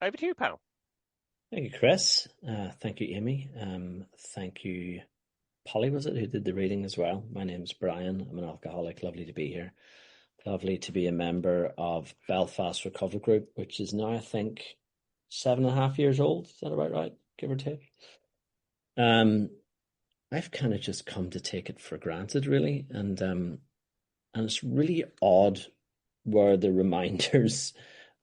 Over to you, pal. Thank you, Chris. Thank you, Amy. Thank you, Polly, was it, who did the reading as well? My name's Brian. I'm an alcoholic. Lovely to be here. Lovely to be a member of Belfast Recovery Group, which is now, I think, 7.5 years old. Is that about right? Give or take. Um, I've kind of just come to take it for granted, really, and it's really odd where the reminders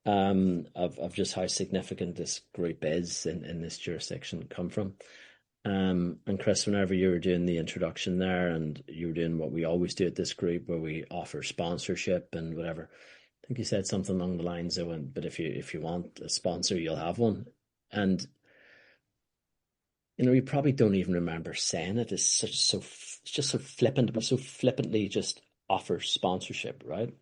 of just how significant this group is in this jurisdiction come from. And Chris, whenever you were doing the introduction there and you were doing what we always do at this group where we offer sponsorship and whatever, I think you said something along the lines of, but if you want a sponsor, you'll have one. And you probably don't even remember saying it. It's just so flippant, but so flippantly just offer sponsorship, right?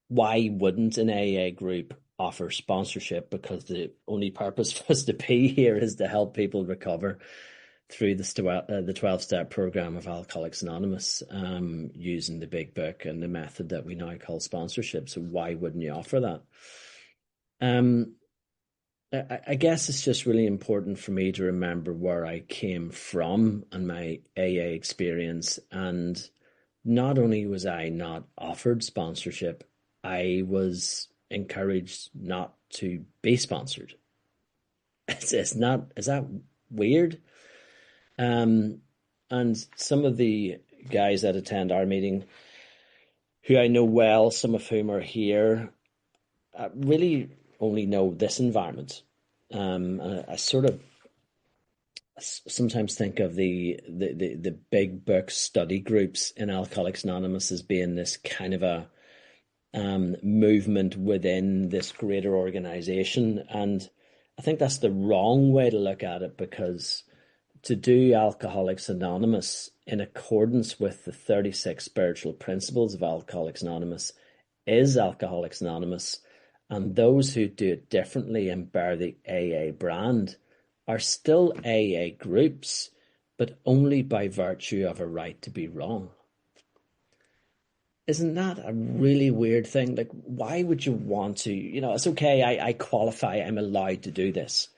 Why wouldn't an AA group offer sponsorship? Because the only purpose for us to be here is to help people recover through the 12-step program of Alcoholics Anonymous, using the big book and the method that we now call sponsorship. So why wouldn't you offer that? I guess it's just really important for me to remember where I came from and my AA experience. And not only was I not offered sponsorship, I was encouraged not to be sponsored. It's not, is that weird? And some of the guys that attend our meeting, who I know well, some of whom are here, really only know this environment. I sort of sometimes think of the big book study groups in Alcoholics Anonymous as being this kind of a movement within this greater organization. And I think that's the wrong way to look at it, because to do Alcoholics Anonymous in accordance with the 36 spiritual principles of Alcoholics Anonymous is Alcoholics Anonymous. And those who do it differently and bear the AA brand are still AA groups, but only by virtue of a right to be wrong. Isn't that a really weird thing? Like, why would you want to? It's okay, I qualify, I'm allowed to do this.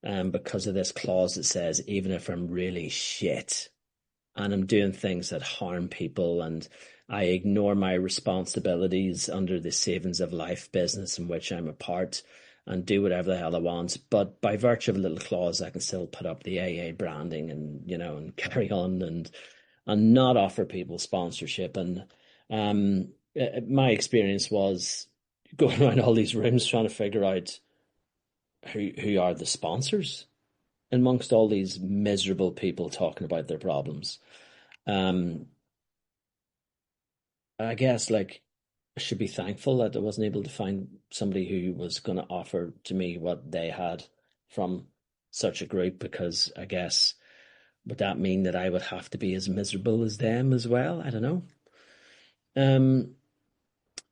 Because of this clause that says, even if I'm really shit and I'm doing things that harm people and I ignore my responsibilities under the savings of life business in which I'm a part and do whatever the hell I want. But by virtue of a little clause, I can still put up the AA branding and carry on and not offer people sponsorship. And my experience was going around all these rooms trying to figure out who are the sponsors amongst all these miserable people talking about their problems. Um, I guess like I should be thankful that I wasn't able to find somebody who was going to offer to me what they had from such a group, because I guess would that mean that I would have to be as miserable as them as well? I don't know. Um,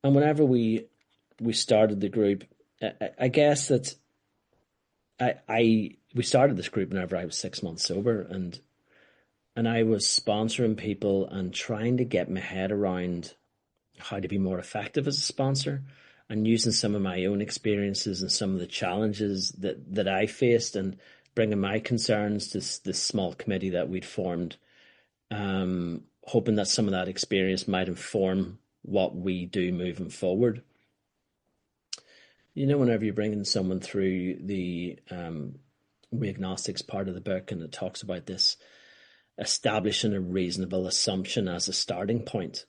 and whenever we started the group, I guess that we started this group whenever I was 6 months sober, and I was sponsoring people and trying to get my head around how to be more effective as a sponsor, and using some of my own experiences and some of the challenges that I faced, and bringing my concerns to this small committee that we'd formed, hoping that some of that experience might inform what we do moving forward. Whenever you're bringing someone through the We Agnostics part of the book, and it talks about this establishing a reasonable assumption as a starting point.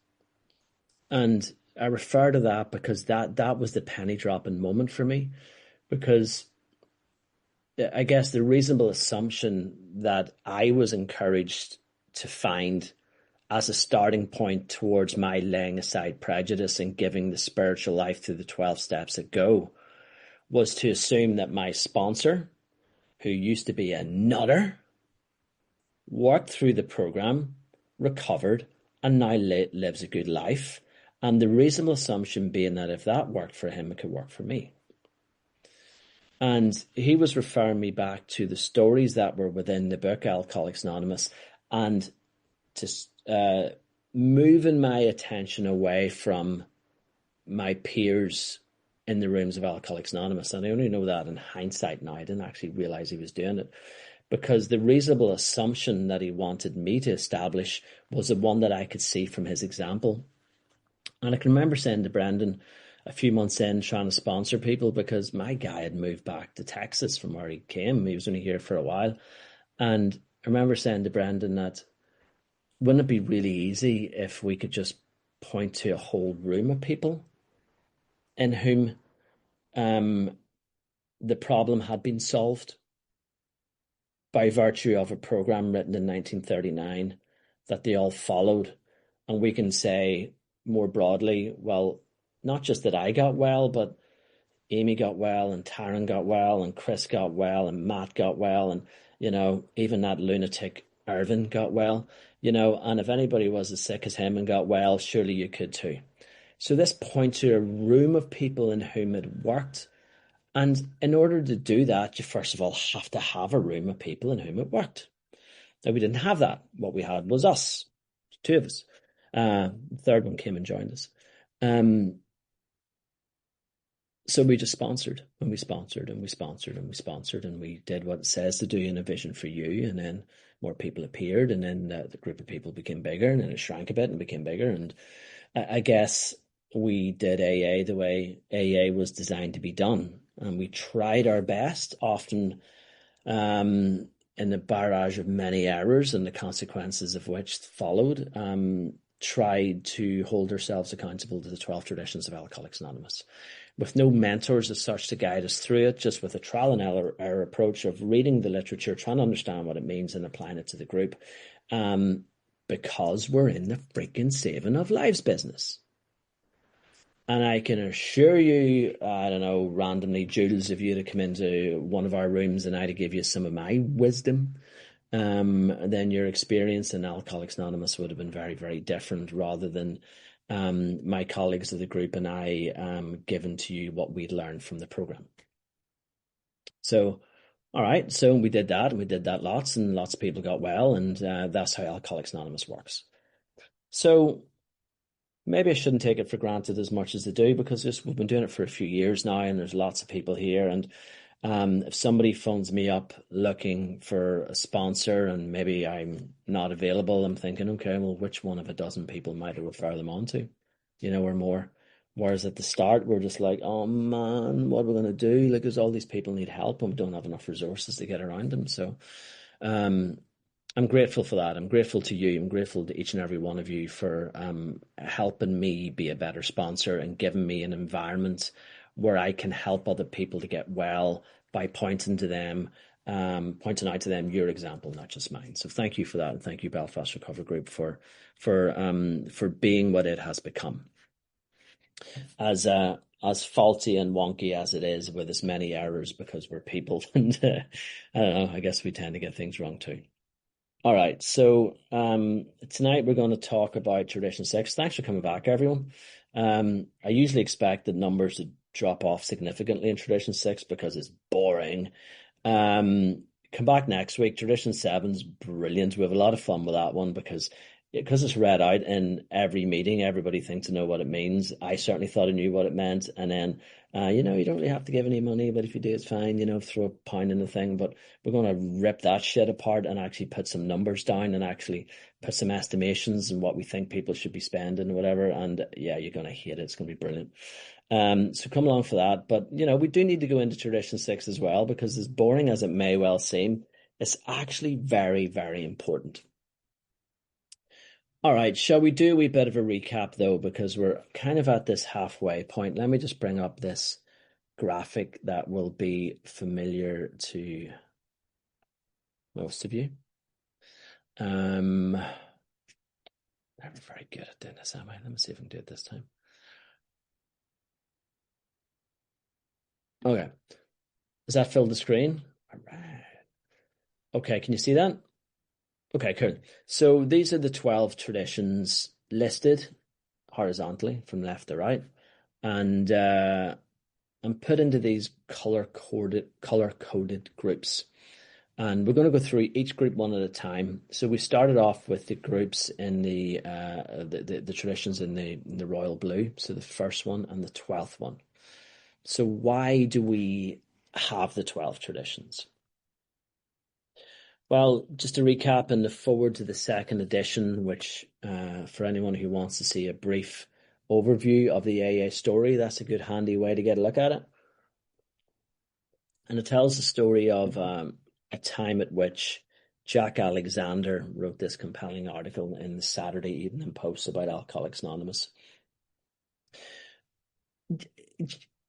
And I refer to that because that was the penny dropping moment for me, because I guess the reasonable assumption that I was encouraged to find as a starting point towards my laying aside prejudice and giving the spiritual life through the 12 steps a go was to assume that my sponsor, who used to be a nutter, worked through the program, recovered, and now lives a good life. And the reasonable assumption being that if that worked for him, it could work for me. And he was referring me back to the stories that were within the book Alcoholics Anonymous, and to moving my attention away from my peers in the rooms of Alcoholics Anonymous. And I only know that in hindsight now. I didn't actually realize he was doing it, because the reasonable assumption that he wanted me to establish was the one that I could see from his example. And I can remember saying to Brendan a few months in, trying to sponsor people, because my guy had moved back to Texas from where he came. He was only here for a while. And I remember saying to Brendan that, wouldn't it be really easy if we could just point to a whole room of people in whom the problem had been solved by virtue of a program written in 1939 that they all followed? And we can say more broadly, well, not just that I got well, but Amy got well, and Taryn got well, and Chris got well, and Matt got well, and, even that lunatic Irvin got well, and if anybody was as sick as him and got well, surely you could too. So this points to a room of people in whom it worked. And in order to do that, you first of all have to have a room of people in whom it worked. Now, we didn't have that. What we had was us, two of us. The third one came and joined us. So we just sponsored, and we sponsored, and we sponsored, and we sponsored, and we did what it says to do in A Vision for You. And then more people appeared, and then the group of people became bigger, and then it shrank a bit and became bigger. And I guess we did AA the way AA was designed to be done. And we tried our best, often in the barrage of many errors and the consequences of which followed, tried to hold ourselves accountable to the 12 traditions of Alcoholics Anonymous, with no mentors as such to guide us through it, just with a trial and error approach of reading the literature, trying to understand what it means and applying it to the group, because we're in the freaking saving of lives business. And I can assure you, I don't know, randomly, Jules, if you had to come into one of our rooms and I to give you some of my wisdom, then your experience in Alcoholics Anonymous would have been very, very different, rather than my colleagues of the group and I giving to you what we'd learned from the program. So, all right, so we did that, and we did that lots, and lots of people got well, and that's how Alcoholics Anonymous works. So maybe I shouldn't take it for granted as much as they do, because we've been doing it for a few years now, and there's lots of people here. And if somebody phones me up looking for a sponsor and maybe I'm not available, I'm thinking, okay, well, which one of a dozen people might I refer them on to, or more? Whereas at the start, we're just like, oh man, what are we going to do? Like, there's all these people need help, and we don't have enough resources to get around them. So I'm grateful for that. I'm grateful to you. I'm grateful to each and every one of you for helping me be a better sponsor and giving me an environment where I can help other people to get well by pointing out to them your example, not just mine. So thank you for that, and thank you, Belfast Recovery Group, for being what it has become. As faulty and wonky as it is, with as many errors, because we're people, and I don't know, I guess we tend to get things wrong too. All right, so tonight we're going to talk about Tradition 6. Thanks for coming back, everyone. I usually expect the numbers to drop off significantly in Tradition 6 because it's boring. Come back next week. Tradition 7's brilliant. We have a lot of fun with that one because it's read out in every meeting. Everybody thinks to know what it means. I certainly thought I knew what it meant. And then, you don't really have to give any money, but if you do, it's fine. Throw a pound in the thing. But we're going to rip that shit apart and actually put some numbers down and actually put some estimations and what we think people should be spending or whatever. And yeah, you're going to hate it. It's going to be brilliant. So come along for that. But, we do need to go into Tradition 6 as well, because as boring as it may well seem, it's actually very, very important. All right, shall we do a wee bit of a recap, though, because we're kind of at this halfway point. Let me just bring up this graphic that will be familiar to most of you. I'm never very good at doing this, am I? Let me see if I can do it this time. Okay. Does that fill the screen? All right. Okay, can you see that? Okay, cool. So these are the 12 traditions listed horizontally from left to right. And I'm put into these color-coded groups. And we're going to go through each group one at a time. So we started off with the groups in the traditions in the royal blue. So the first one and the 12th one. So why do we have the 12 traditions? Well, just to recap and look forward to the second edition, which for anyone who wants to see a brief overview of the AA story, that's a good handy way to get a look at it. And it tells the story of a time at which Jack Alexander wrote this compelling article in the Saturday Evening Post about Alcoholics Anonymous.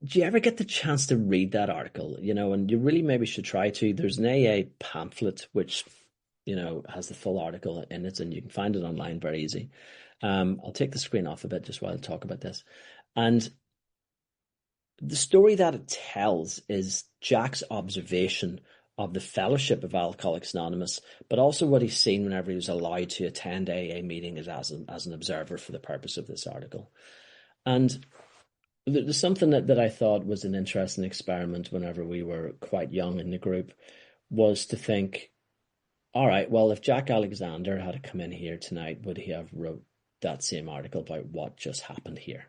Do you ever get the chance to read that article? And you really maybe should try to. There's an AA pamphlet which, has the full article in it, and you can find it online very easy. I'll take the screen off a bit just while I talk about this. And the story that it tells is Jack's observation of the fellowship of Alcoholics Anonymous, but also what he's seen whenever he was allowed to attend AA meetings as an observer for the purpose of this article. And there's something that I thought was an interesting experiment whenever we were quite young in the group, was to think, all right, well, if Jack Alexander had to come in here tonight, would he have wrote that same article about what just happened here?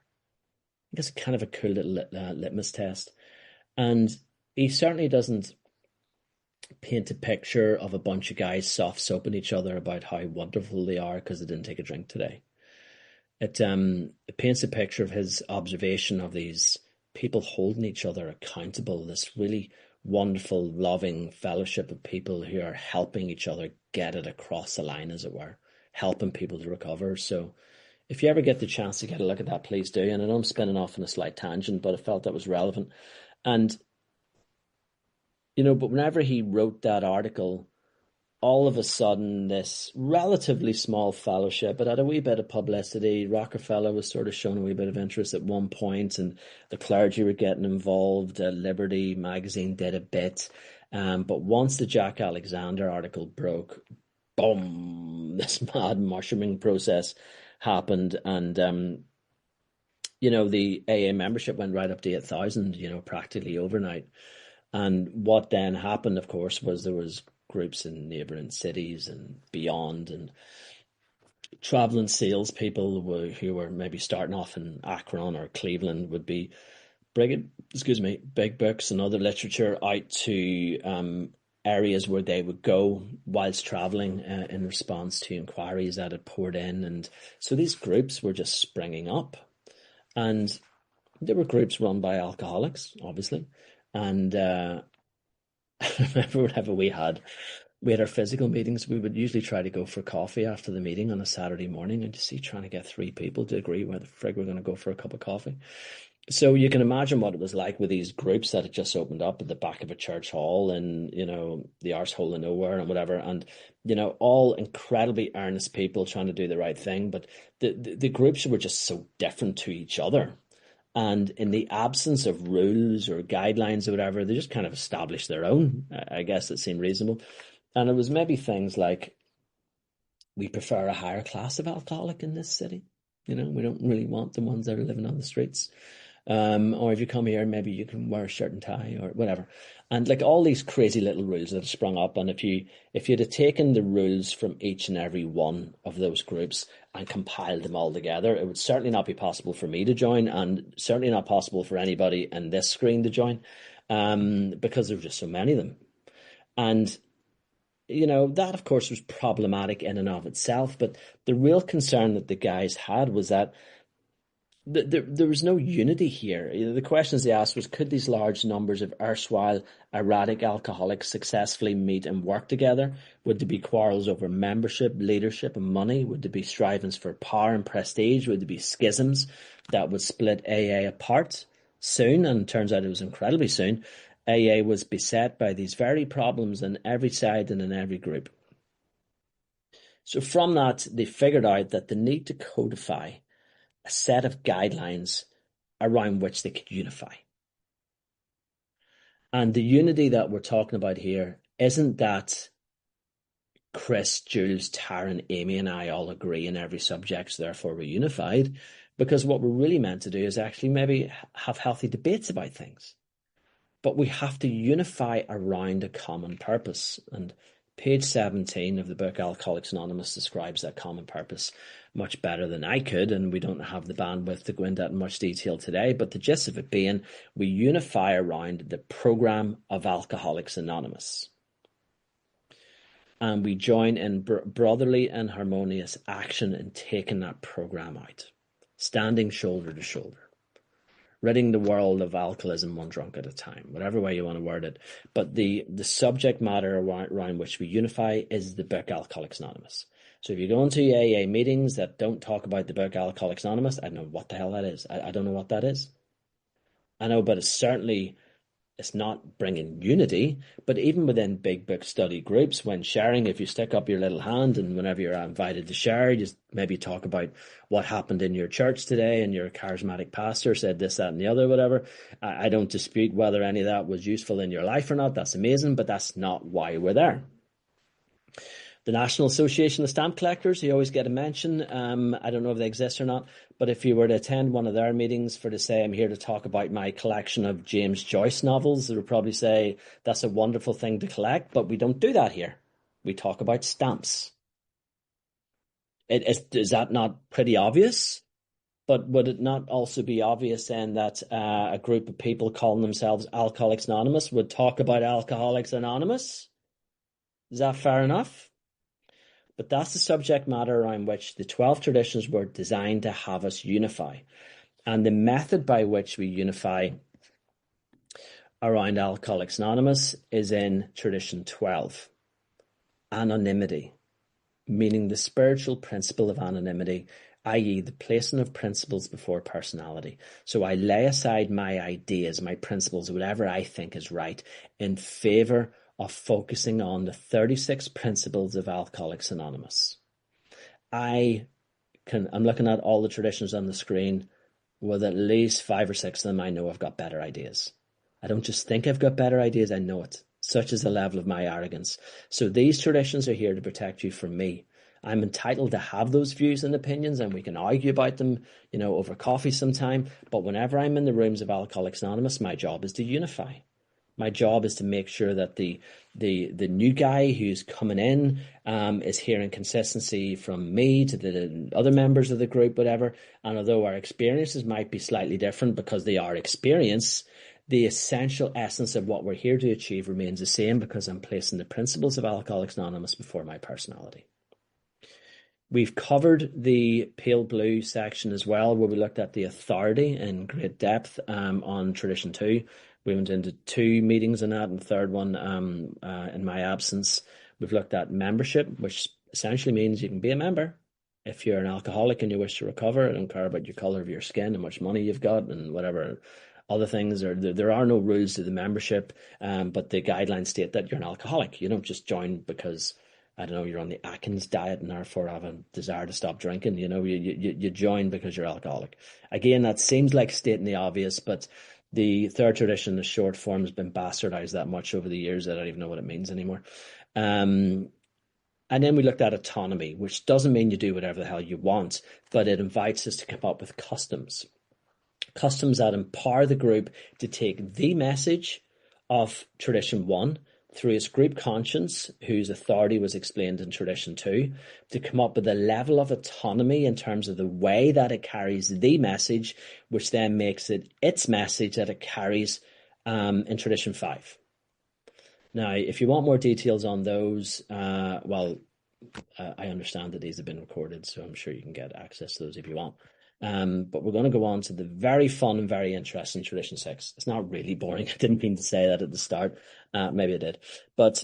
I guess kind of a cool little litmus test. And he certainly doesn't paint a picture of a bunch of guys soft-soaping each other about how wonderful they are because they didn't take a drink today. It paints a picture of his observation of these people holding each other accountable, this really wonderful, loving fellowship of people who are helping each other get it across the line, as it were, helping people to recover. So if you ever get the chance to get a look at that, please do. And I know I'm spinning off on a slight tangent, but I felt that was relevant. And, but whenever he wrote that article, all of a sudden, this relatively small fellowship, but had a wee bit of publicity. Rockefeller was sort of showing a wee bit of interest at one point, and the clergy were getting involved. Liberty magazine did a bit. But once the Jack Alexander article broke, boom, this mad mushrooming process happened. And, the AA membership went right up to 8,000, practically overnight. And what then happened, of course, was there was groups in neighbouring cities and beyond, and travelling salespeople who were maybe starting off in Akron or Cleveland would be bringing, big books and other literature out to areas where they would go whilst travelling in response to inquiries that had poured in. And so these groups were just springing up, and there were groups run by alcoholics, obviously. And I remember whenever we had our physical meetings, we would usually try to go for coffee after the meeting on a Saturday morning, and trying to get 3 people to agree where the frig we're going to go for a cup of coffee. So you can imagine what it was like with these groups that had just opened up at the back of a church hall and, the arsehole of nowhere and whatever. And, all incredibly earnest people trying to do the right thing. But the groups were just so different to each other. And in the absence of rules or guidelines or whatever, they just kind of established their own. I guess it seemed reasonable. And it was maybe things like, we prefer a higher class of alcoholic in this city. We don't really want the ones that are living on the streets. Or if you come here, maybe you can wear a shirt and tie or whatever. And like all these crazy little rules that have sprung up. And if you'd have taken the rules from each and every one of those groups and compiled them all together, it would certainly not be possible for me to join, and certainly not possible for anybody in this screen to join, because there were just so many of them. And that of course was problematic in and of itself, but the real concern that the guys had was that there was no unity here. The questions they asked was, could these large numbers of erstwhile erratic alcoholics successfully meet and work together? Would there be quarrels over membership, leadership, and money? Would there be strivings for power and prestige? Would there be schisms that would split AA apart soon? And it turns out it was incredibly soon. AA was beset by these very problems on every side and in every group. So from that, they figured out that the need to codify a set of guidelines around which they could unify. And the unity that we're talking about here isn't that Chris, Jules, Taryn, Amy, and I all agree in every subject, so therefore we're unified, because what we're really meant to do is actually maybe have healthy debates about things. But we have to unify around a common purpose. And Page 17 of the book Alcoholics Anonymous describes that common purpose much better than I could, and we don't have the bandwidth to go into that in much detail today, but the gist of it being we unify around the program of Alcoholics Anonymous. And we join in brotherly and harmonious action in taking that program out, standing shoulder to shoulder, ridding the world of alcoholism one drunk at a time, whatever way you want to word it. But the subject matter around which we unify is the book Alcoholics Anonymous. So if you go into AA meetings that don't talk about the book Alcoholics Anonymous, I don't know what the hell that is. I don't know what that is. I know, but it's not bringing unity, but even within big book study groups, when sharing, if you stick up your little hand and whenever you're invited to share, you just maybe talk about what happened in your church today and your charismatic pastor said this, that, and the other, whatever. I don't dispute whether any of that was useful in your life or not. That's amazing, but that's not why we're there. The National Association of Stamp Collectors, you always get a mention. I don't know if they exist or not, but if you were to attend one of their meetings for to say, I'm here to talk about my collection of James Joyce novels, they would probably say, that's a wonderful thing to collect, but we don't do that here. We talk about stamps. Is that not pretty obvious? But would it not also be obvious then that a group of people calling themselves Alcoholics Anonymous would talk about Alcoholics Anonymous? Is that fair enough? But that's the subject matter around which the 12 traditions were designed to have us unify. And the method by which we unify around Alcoholics Anonymous is in tradition 12. Anonymity, meaning the spiritual principle of anonymity, i.e. the placing of principles before personality. So I lay aside my ideas, my principles, whatever I think is right, in favour of focusing on the 36 principles of Alcoholics Anonymous. I'm looking at all the traditions on the screen. With at least 5 or 6 of them, I know I've got better ideas. I don't just think I've got better ideas, I know it. Such is the level of my arrogance. So these traditions are here to protect you from me. I'm entitled to have those views and opinions, and we can argue about them, over coffee sometime. But whenever I'm in the rooms of Alcoholics Anonymous, my job is to unify. My job is to make sure that the new guy who's coming in is hearing consistency from me to the other members of the group, whatever. And although our experiences might be slightly different because they are experience, the essential essence of what we're here to achieve remains the same because I'm placing the principles of Alcoholics Anonymous before my personality. We've covered the pale blue section as well, where we looked at the authority in great depth on tradition 2. We went into 2 meetings on that, and the third one in my absence. We've looked at membership, which essentially means you can be a member. If you're an alcoholic and you wish to recover, I don't care about your colour of your skin, how much money you've got, and whatever other things. There are no rules to the membership, but the guidelines state that you're an alcoholic. You don't just join because, I don't know, you're on the Atkins diet and therefore have a desire to stop drinking. You join because you're alcoholic. Again, that seems like stating the obvious, but the third tradition, the short form, has been bastardized that much over the years that I don't even know what it means anymore. And then we looked at autonomy, which doesn't mean you do whatever the hell you want, but it invites us to come up with customs. Customs that empower the group to take the message of tradition 1 through its group conscience, whose authority was explained in tradition 2, to come up with a level of autonomy in terms of the way that it carries the message, which then makes it its message that it carries in tradition 5. Now, if you want more details on those, I understand that these have been recorded, so I'm sure you can get access to those if you want. But we're going to go on to the very fun and very interesting tradition 6. It's not really boring. I didn't mean to say that at the start. Maybe I did. But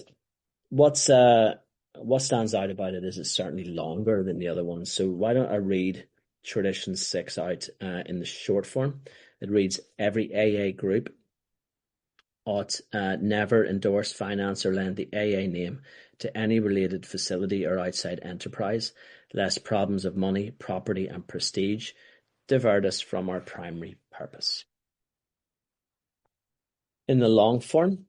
what stands out about it is it's certainly longer than the other ones. So why don't I read tradition 6 out in the short form? It reads, every AA group ought never endorse, finance, or lend the AA name to any related facility or outside enterprise, lest problems of money, property, and prestige divert us from our primary purpose. In the long form,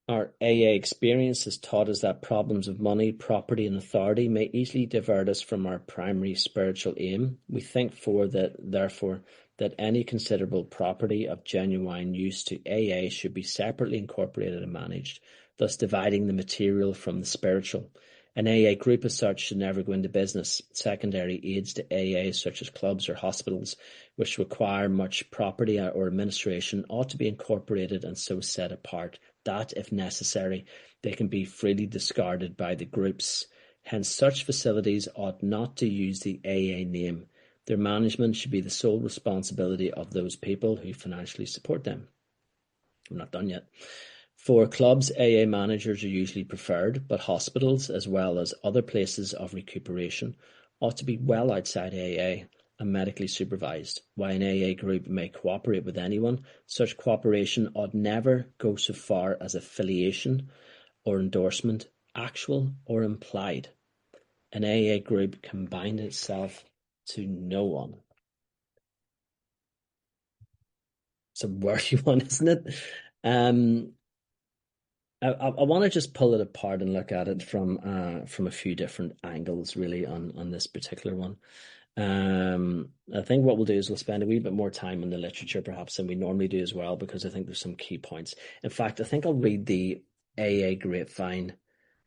our AA experience has taught us that problems of money, property, and authority may easily divert us from our primary spiritual aim. We think therefore that any considerable property of genuine use to AA should be separately incorporated and managed, thus dividing the material from the spiritual. An AA group as such should never go into business. Secondary aids to AA, such as clubs or hospitals, which require much property or administration, ought to be incorporated and so set apart that, if necessary, they can be freely discarded by the groups. Hence, such facilities ought not to use the AA name. Their management should be the sole responsibility of those people who financially support them. I'm not done yet. For clubs, AA managers are usually preferred, but hospitals, as well as other places of recuperation, ought to be well outside AA and medically supervised. While an AA group may cooperate with anyone, such cooperation ought never go so far as affiliation or endorsement, actual or implied. An AA group can bind itself to no one. It's a wordy one, isn't it? I want to just pull it apart and look at it from a few different angles, really, on this particular one. I think what we'll do is we'll spend a wee bit more time on the literature, perhaps, than we normally do as well, because I think there's some key points. In fact, I think I'll read the AA Grapevine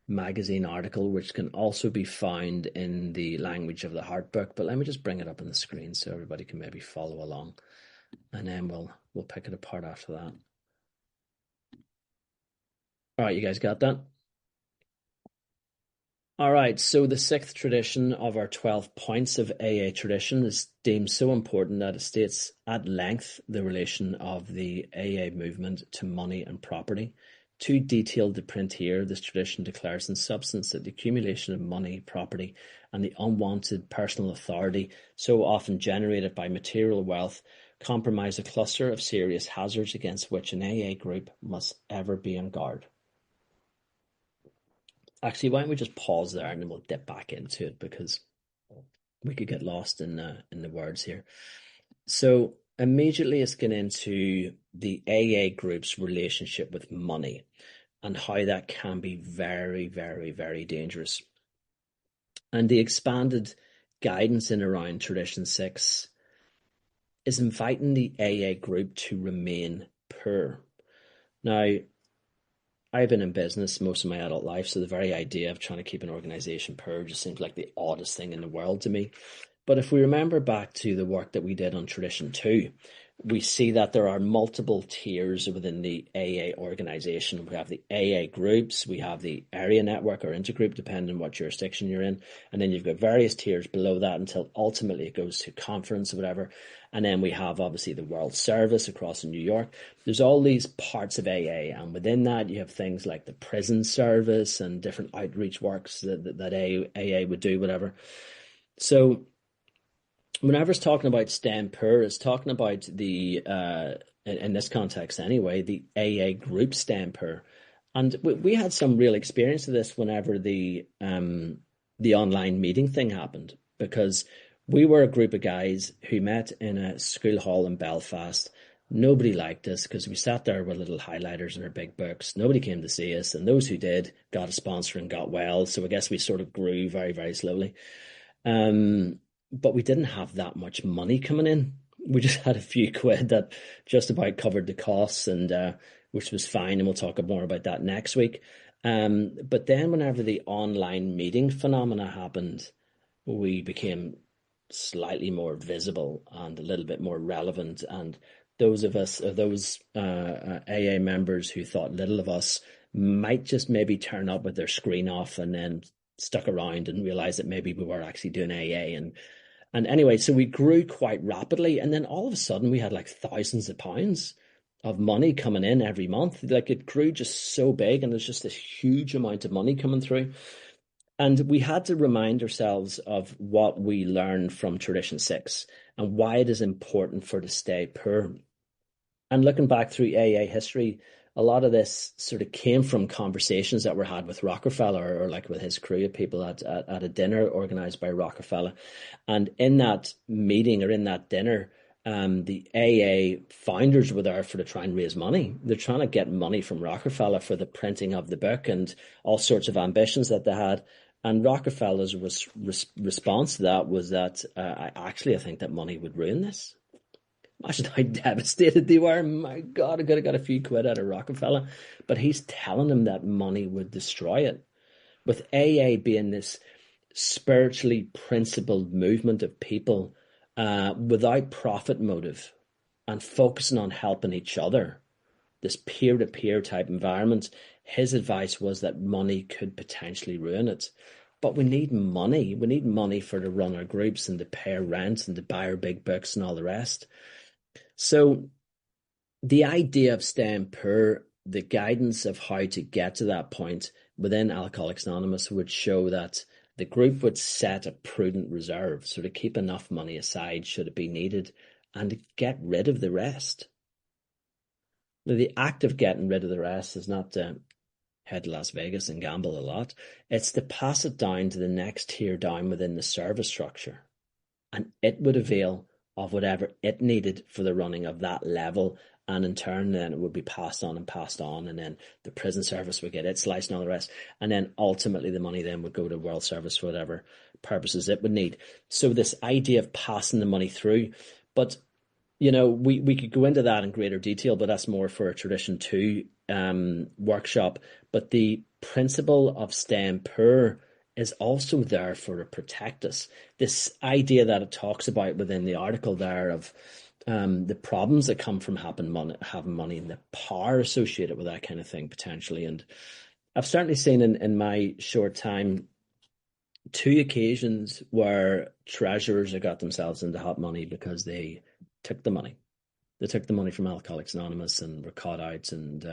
magazine article, which can also be found in the Language of the Heart book. But let me just bring it up on the screen so everybody can maybe follow along, and then we'll pick it apart after that. All right, you guys got that? All right, so the sixth tradition of our 12 points of AA tradition is deemed so important that it states at length the relation of the AA movement to money and property. Too detailed to print here, this tradition declares in substance that the accumulation of money, property, and the unwanted personal authority so often generated by material wealth compromise a cluster of serious hazards against which an AA group must ever be on guard. Actually, why don't we just pause there and then we'll dip back into it, because we could get lost in the words here. So immediately let's get into the AA group's relationship with money and how that can be very, very, very dangerous. And the expanded guidance in around Tradition 6 is inviting the AA group to remain poor. Now, I've been in business most of my adult life, so the very idea of trying to keep an organization poor just seems like the oddest thing in the world to me. But if we remember back to the work that we did on Tradition 2, we see that there are multiple tiers within the AA organization. We have the AA groups, we have the area network or intergroup, depending on what jurisdiction you're in. And then you've got various tiers below that until ultimately it goes to conference or whatever. And then we have obviously the World Service across in New York. There's all these parts of AA. And within that, you have things like the prison service and different outreach works that AA would do, whatever. So whenever it's talking about staying poor, it's talking about the, in this context anyway, the AA group staying poor. And we had some real experience of this whenever the online meeting thing happened, because we were a group of guys who met in a school hall in Belfast. Nobody liked us because we sat there with little highlighters in our big books. Nobody came to see us, and those who did got a sponsor and got well. So I guess we sort of grew very, very slowly. But we didn't have that much money coming in. We just had a few quid that just about covered the costs, and which was fine. And we'll talk more about that next week. But then whenever the online meeting phenomena happened, we became slightly more visible and a little bit more relevant. And those of us, those AA members who thought little of us, might just maybe turn up with their screen off and then stuck around and realized that maybe we were actually doing AA. And anyway, so we grew quite rapidly, and then all of a sudden we had like thousands of pounds of money coming in every month. Like, it grew just so big, and there's just this huge amount of money coming through. And we had to remind ourselves of what we learned from Tradition 6 and why it is important for to stay poor. And looking back through AA history, a lot of this sort of came from conversations that were had with Rockefeller, or like with his crew of people at a dinner organized by Rockefeller. And in that meeting, or in that dinner, the AA founders were there to try and raise money. They're trying to get money from Rockefeller for the printing of the book and all sorts of ambitions that they had. And Rockefeller's response to that was that I think that money would ruin this. Imagine how devastated they were. My God, I could have got a few quid out of Rockefeller. But he's telling them that money would destroy it. With AA being this spiritually principled movement of people without profit motive and focusing on helping each other, this peer-to-peer type environment, his advice was that money could potentially ruin it. But we need money. We need money for to run our groups and to pay our rent and to buy our big books and all the rest. So the idea of staying poor, the guidance of how to get to that point within Alcoholics Anonymous would show that the group would set a prudent reserve, so to keep enough money aside should it be needed, and to get rid of the rest. Now, the act of getting rid of the rest is not to head to Las Vegas and gamble a lot. It's to pass it down to the next tier down within the service structure, and it would avail of whatever it needed for the running of that level, and in turn then it would be passed on, and then the prison service would get its slice and all the rest, and then ultimately the money then would go to world service for whatever purposes it would need. So this idea of passing the money through, but we could go into that in greater detail, but that's more for a Tradition 2 workshop. But the principle of staying poor is also there for to protect us. This idea that it talks about within the article there of the problems that come from having money and the power associated with that kind of thing potentially. And I've certainly seen in my short time 2 occasions where treasurers have got themselves into hot money because they took the money. They took the money from Alcoholics Anonymous and were caught out and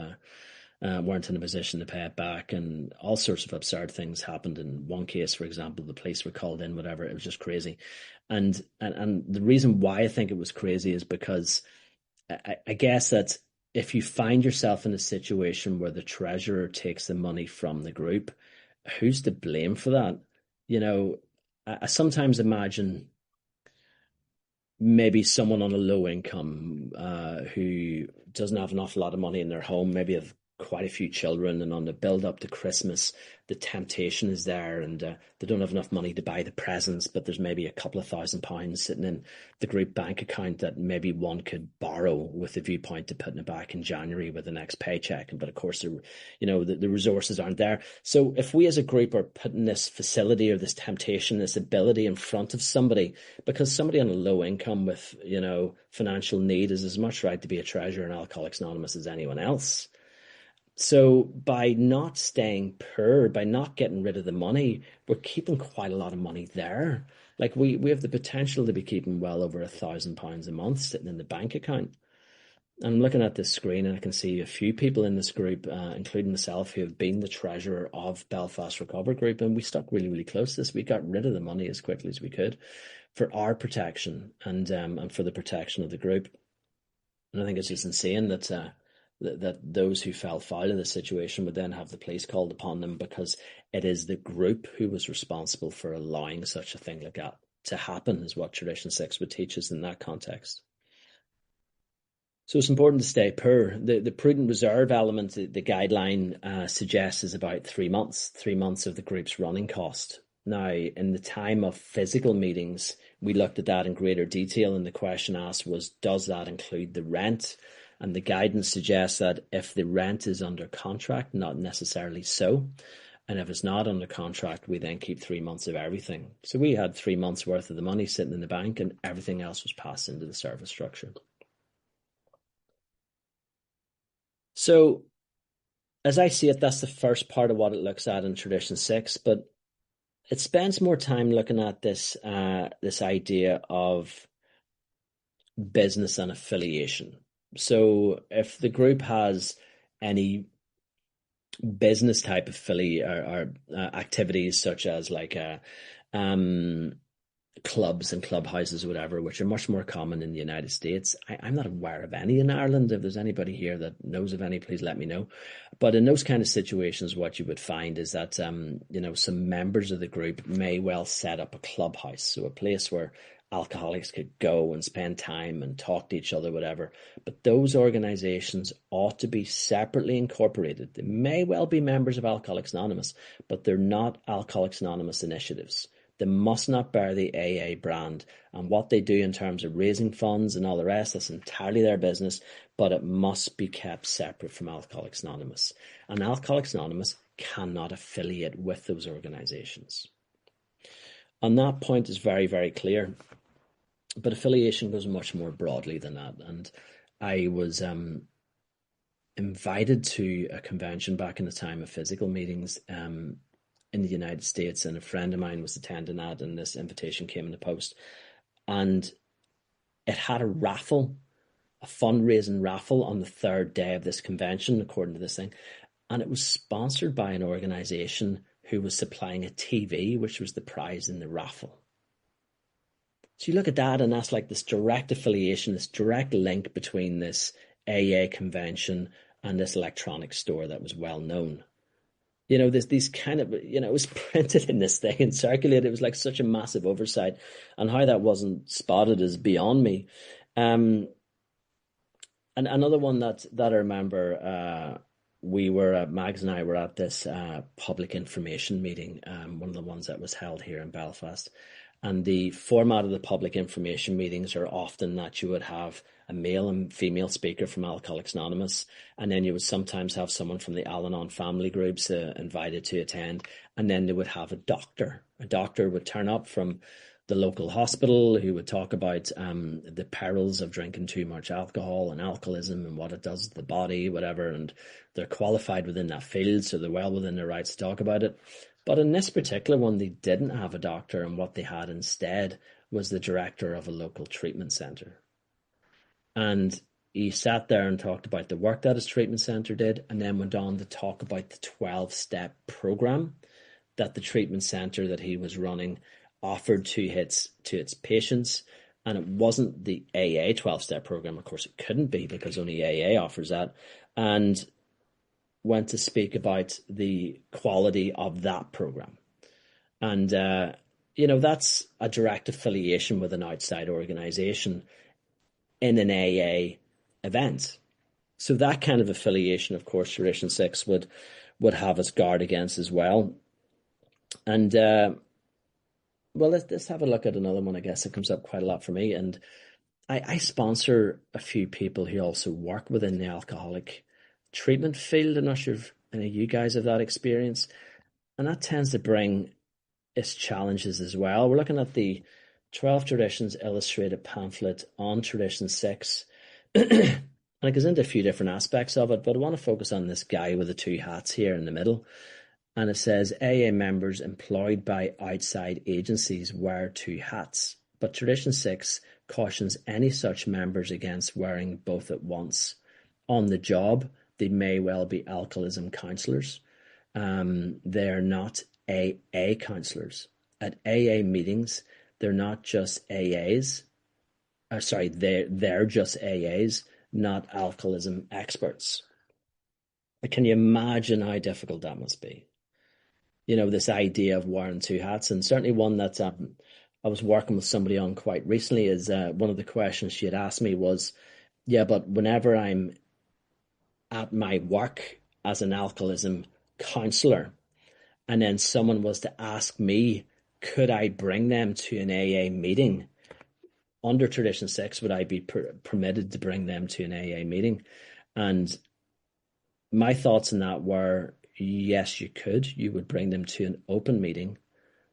weren't in a position to pay it back, and all sorts of absurd things happened. In one case, for example, the police were called in, whatever. It was just crazy. And the reason why I think it was crazy is because I guess that if you find yourself in a situation where the treasurer takes the money from the group, who's to blame for that? I sometimes imagine maybe someone on a low income who doesn't have an awful lot of money in their home, maybe have quite a few children, and on the build up to Christmas, the temptation is there, and they don't have enough money to buy the presents, but there's maybe a couple of £1,000 sitting in the group bank account that maybe one could borrow with the viewpoint to putting it back in January with the next paycheck. But of course, the resources aren't there. So if we as a group are putting this facility or this temptation, this ability in front of somebody, because somebody on a low income with financial need is as much right to be a treasurer in Alcoholics Anonymous as anyone else. So by not staying poor, by not getting rid of the money, we're keeping quite a lot of money there. Like we have the potential to be keeping well over £1,000 a month sitting in the bank account. And I'm looking at this screen and I can see a few people in this group, including myself, who have been the treasurer of Belfast Recover Group, and we stuck really, really close to this. We got rid of the money as quickly as we could for our protection and for the protection of the group. And I think it's just insane that those who fell foul of the situation would then have the police called upon them, because it is the group who was responsible for allowing such a thing like that to happen, is what Tradition 6 would teach us in that context. So it's important to stay poor. The prudent reserve element, the guideline suggests, is about 3 months, 3 months of the group's running cost. Now, in the time of physical meetings, we looked at that in greater detail, and the question asked was, does that include the rent? And the guidance suggests that if the rent is under contract, not necessarily so. And if it's not under contract, we then keep 3 months of everything. So we had 3 months worth of the money sitting in the bank, and everything else was passed into the service structure. So as I see it, that's the first part of what it looks at in Tradition 6, but it spends more time looking at this idea of business and affiliation. So if the group has any business type affiliate or activities, such as like clubs and clubhouses or whatever, which are much more common in the United States. I'm not aware of any in Ireland. If there's anybody here that knows of any, please let me know. But in those kind of situations, what you would find is that some members of the group may well set up a clubhouse, so a place where alcoholics could go and spend time and talk to each other, whatever. But those organizations ought to be separately incorporated. They may well be members of Alcoholics Anonymous, but they're not Alcoholics Anonymous initiatives. They must not bear the AA brand. And what they do in terms of raising funds and all the rest, that's entirely their business, but it must be kept separate from Alcoholics Anonymous. And Alcoholics Anonymous cannot affiliate with those organizations. And that point is very, very clear. But affiliation goes much more broadly than that. And I was invited to a convention back in the time of physical meetings in the United States, and a friend of mine was attending that, and this invitation came in the post. And it had a raffle, a fundraising raffle on the third day of this convention, according to this thing. And it was sponsored by an organization who was supplying a TV, which was the prize in the raffle. So you look at that, and that's like this direct affiliation, this direct link between this AA convention and this electronic store that was well known. You know, these kind of, you know, it was printed in this thing and circulated. It was like such a massive oversight, and how that wasn't spotted is beyond me. And another one that I remember, Mags and I were at this public information meeting, one of the ones that was held here in Belfast. And the format of the public information meetings are often that you would have a male and female speaker from Alcoholics Anonymous, and then you would sometimes have someone from the Al-Anon family groups invited to attend, and then they would have a doctor. A doctor would turn up from the local hospital who would talk about the perils of drinking too much alcohol and alcoholism and what it does to the body, whatever, and they're qualified within that field, so they're well within their rights to talk about it. But in this particular one, they didn't have a doctor, and what they had instead was the director of a local treatment centre. And he sat there and talked about the work that his treatment centre did, and then went on to talk about the 12-step programme that the treatment centre that he was running offered to its patients. And it wasn't the AA 12-step programme. Of course, it couldn't be, because only AA offers that. And went to speak about the quality of that program. And, you know, that's a direct affiliation with an outside organization in an AA event. So that kind of affiliation, of course, Tradition 6 would have us guard against as well. And, well, let's have a look at another one, I guess, that comes up quite a lot for me. And I sponsor a few people who also work within the alcoholic treatment field. I'm not sure if any of you guys have that experience, and that tends to bring its challenges as well. We're looking at the 12 Traditions illustrated pamphlet on Tradition 6, and it goes into a few different aspects of it, but I want to focus on this guy with the two hats here in the middle. And it says AA members employed by outside agencies wear two hats, but Tradition 6 cautions any such members against wearing both at once. On the job, they may well be alcoholism counsellors. They're not AA counsellors. At AA meetings, they're not just AAs. They're just AAs, not alcoholism experts. Can you imagine how difficult that must be? You know, this idea of wearing two hats. And certainly one that I was working with somebody on quite recently is one of the questions she had asked me was, yeah, but whenever I'm at my work as an alcoholism counsellor, and then someone was to ask me, could I bring them to an AA meeting? Under Tradition 6, would I be permitted to bring them to an AA meeting? And my thoughts on that were, yes, you could. You would bring them to an open meeting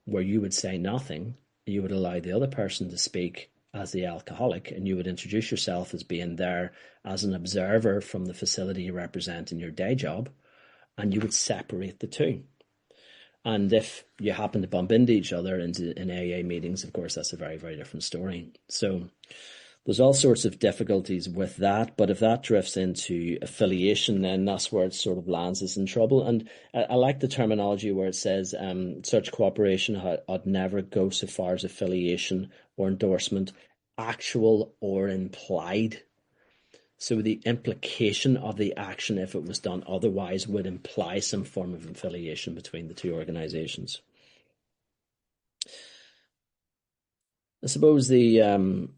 where you would say nothing. You would allow the other person to speak as the alcoholic, and you would introduce yourself as being there as an observer from the facility you represent in your day job, and you would separate the two. And if you happen to bump into each other in AA meetings, of course, that's a very, very different story. So there's all sorts of difficulties with that, but if that drifts into affiliation, then that's where it sort of lands us in trouble. And I like the terminology where it says such cooperation ought never go so far as affiliation or endorsement, actual or implied. So the implication of the action, if it was done otherwise, would imply some form of affiliation between the two organizations. I suppose the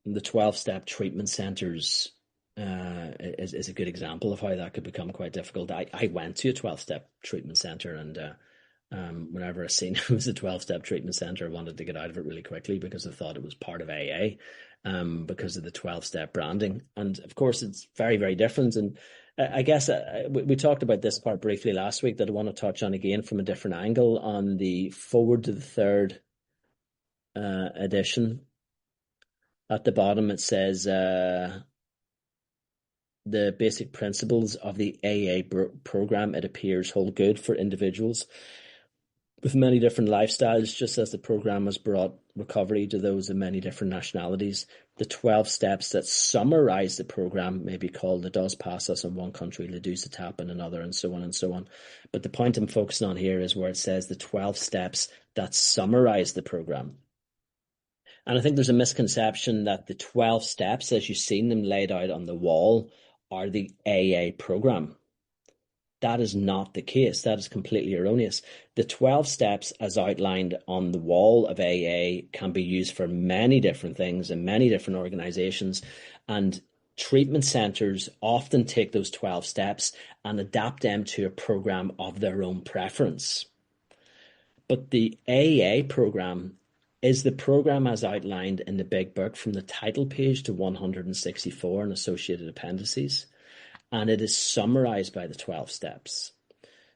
12-step treatment centers is a good example of how that could become quite difficult. I went to a 12-step treatment center, and Whenever I seen it was a 12-step treatment center, I wanted to get out of it really quickly because I thought it was part of AA, because of the 12-step branding. And of course, it's very, very different. And I guess we talked about this part briefly last week that I want to touch on again from a different angle on the forward to the third edition. At the bottom, it says the basic principles of the AA program, it appears, hold good for individuals with many different lifestyles, just as the program has brought recovery to those of many different nationalities. The 12 steps that summarize the program may be called "It does pass us in one country, le douce étape in another," and so on and so on. But the point I'm focusing on here is where it says the 12 steps that summarize the program. And I think there's a misconception that the 12 steps, as you've seen them laid out on the wall, are the AA program. That is not the case. That is completely erroneous. The 12 steps as outlined on the wall of AA can be used for many different things in many different organizations. And treatment centers often take those 12 steps and adapt them to a program of their own preference. But the AA program is the program as outlined in the big book from the title page to 164 and associated appendices. And it is summarized by the 12 steps.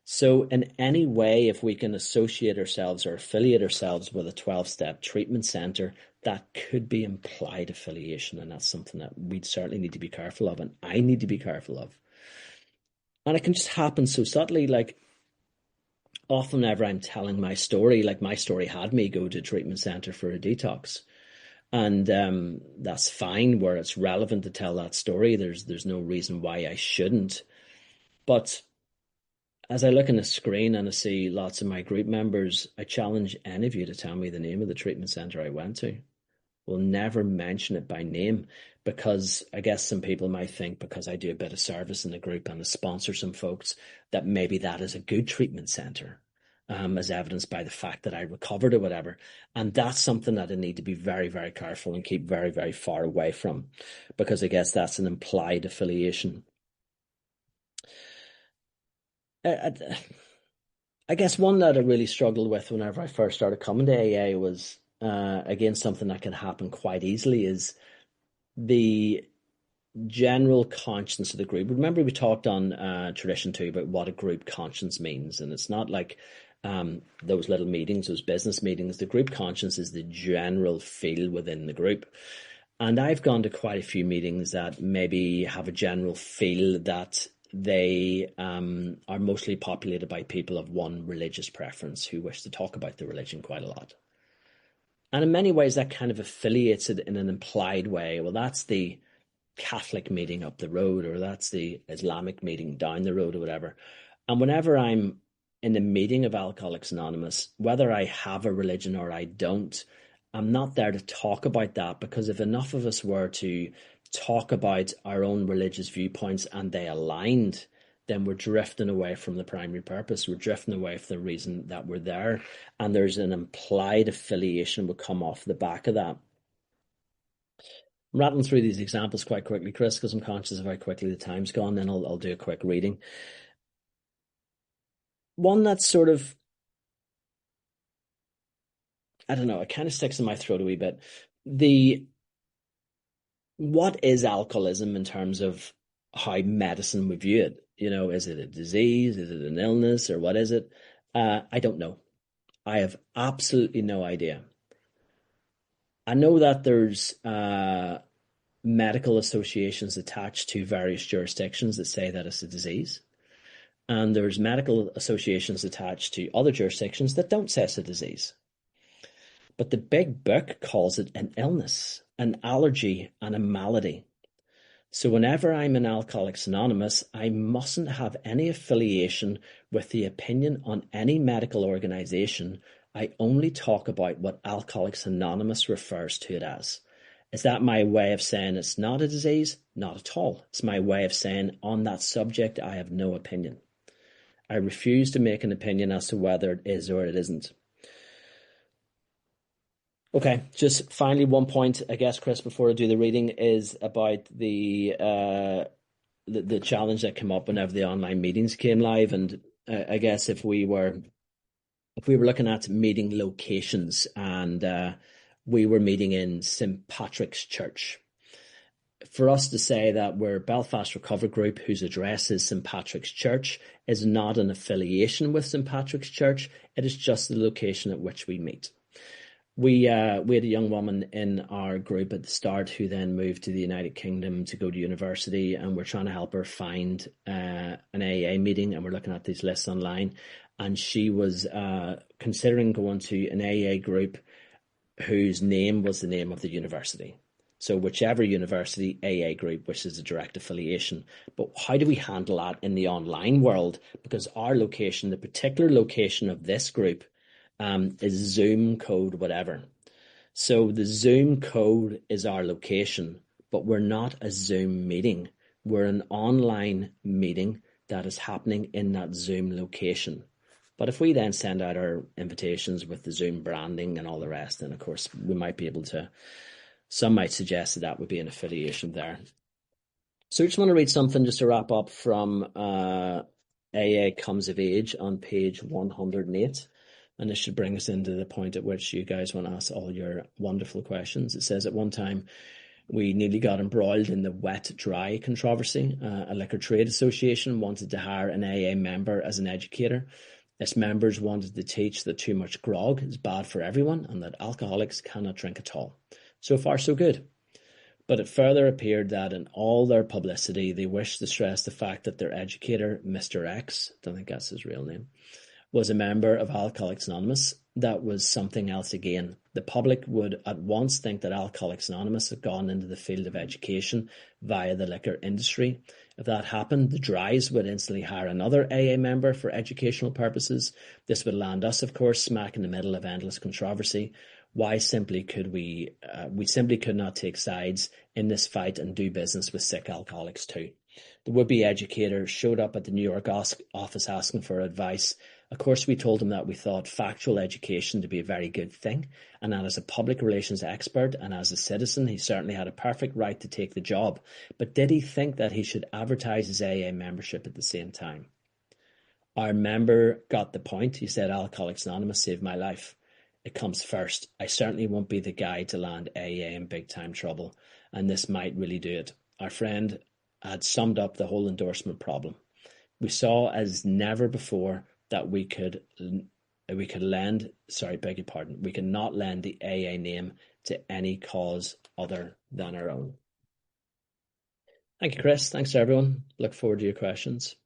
So in any way, if we can associate ourselves or affiliate ourselves with a 12-step treatment center, that could be implied affiliation. And that's something that we certainly need to be careful of, and I need to be careful of. And it can just happen so subtly. Like, often whenever I'm telling my story, like my story had me go to a treatment center for a detox. And that's fine where it's relevant to tell that story. There's no reason why I shouldn't. But as I look on the screen and I see lots of my group members, I challenge any of you to tell me the name of the treatment center I went to. We'll never mention it by name, because I guess some people might think because I do a bit of service in the group and I sponsor some folks that maybe that is a good treatment center. As evidenced by the fact that I recovered or whatever. And that's something that I need to be very, very careful and keep very, very far away from, because I guess that's an implied affiliation. I guess one that I really struggled with whenever I first started coming to AA was, again, something that can happen quite easily, is the general conscience of the group. Remember, we talked on Tradition 2 about what a group conscience means, and it's not like those little meetings, those business meetings. The group conscience is the general feel within the group. And I've gone to quite a few meetings that maybe have a general feel that they are mostly populated by people of one religious preference who wish to talk about the religion quite a lot. And in many ways, that kind of affiliates it in an implied way. Well, that's the Catholic meeting up the road, or that's the Islamic meeting down the road, or whatever. And whenever I'm in the meeting of Alcoholics Anonymous, whether I have a religion or I don't, I'm not there to talk about that, because if enough of us were to talk about our own religious viewpoints and they aligned, then we're drifting away from the primary purpose. We're drifting away from the reason that we're there. And there's an implied affiliation will come off the back of that. I'm rattling through these examples quite quickly, Chris, because I'm conscious of how quickly the time's gone. Then I'll do a quick reading. One that's sort of, I don't know, it kind of sticks in my throat a wee bit. What is alcoholism in terms of how medicine would view it? You know, is it a disease? Is it an illness? Or what is it? I don't know. I have absolutely no idea. I know that there's medical associations attached to various jurisdictions that say that it's a disease. And there's medical associations attached to other jurisdictions that don't say it's a disease. But the big book calls it an illness, an allergy, and a malady. So whenever I'm in Alcoholics Anonymous, I mustn't have any affiliation with the opinion on any medical organization. I only talk about what Alcoholics Anonymous refers to it as. Is that my way of saying it's not a disease? Not at all. It's my way of saying on that subject, I have no opinion. I refuse to make an opinion as to whether it is or it isn't. Okay, just finally one point, I guess, Chris, before I do the reading, is about the challenge that came up whenever the online meetings came live. And I guess if we were if we were looking at meeting locations, and we were meeting in St. Patrick's Church. For us to say that we're Belfast Recover Group, whose address is St. Patrick's Church, is not an affiliation with St. Patrick's Church. It is just the location at which we meet. We had a young woman in our group at the start who then moved to the United Kingdom to go to university, and we're trying to help her find an AA meeting, and we're looking at these lists online. And she was considering going to an AA group whose name was the name of the university. So whichever university, AA group, which is a direct affiliation. But how do we handle that in the online world? Because our location, the particular location of this group, is Zoom code whatever. So the Zoom code is our location, but we're not a Zoom meeting. We're an online meeting that is happening in that Zoom location. But if we then send out our invitations with the Zoom branding and all the rest, then of course we might be able to, some might suggest that that would be an affiliation there. So I just want to read something just to wrap up from AA Comes of Age on page 108. And this should bring us into the point at which you guys want to ask all your wonderful questions. It says, at one time, we nearly got embroiled in the wet-dry controversy. A liquor trade association wanted to hire an AA member as an educator. Its members wanted to teach that too much grog is bad for everyone and that alcoholics cannot drink at all. So far, so good. But it further appeared that in all their publicity, they wished to stress the fact that their educator, Mr. X, don't think that's his real name, was a member of Alcoholics Anonymous. That was something else again. The public would at once think that Alcoholics Anonymous had gone into the field of education via the liquor industry. If that happened, the Dries would instantly hire another AA member for educational purposes. This would land us, of course, smack in the middle of endless controversy. Why simply could we simply could not take sides in this fight and do business with sick alcoholics too. The would-be educator showed up at the New York office asking for advice. Of course, we told him that we thought factual education to be a very good thing, and that as a public relations expert and as a citizen, he certainly had a perfect right to take the job. But did he think that he should advertise his AA membership at the same time? Our member got the point. He said, Alcoholics Anonymous saved my life. It comes first. I certainly won't be the guy to land AA in big time trouble, and this might really do it. Our friend had summed up the whole endorsement problem. We saw as never before that we could lend, we could not lend the AA name to any cause other than our own. Thank you, Chris. Thanks to everyone. Look forward to your questions.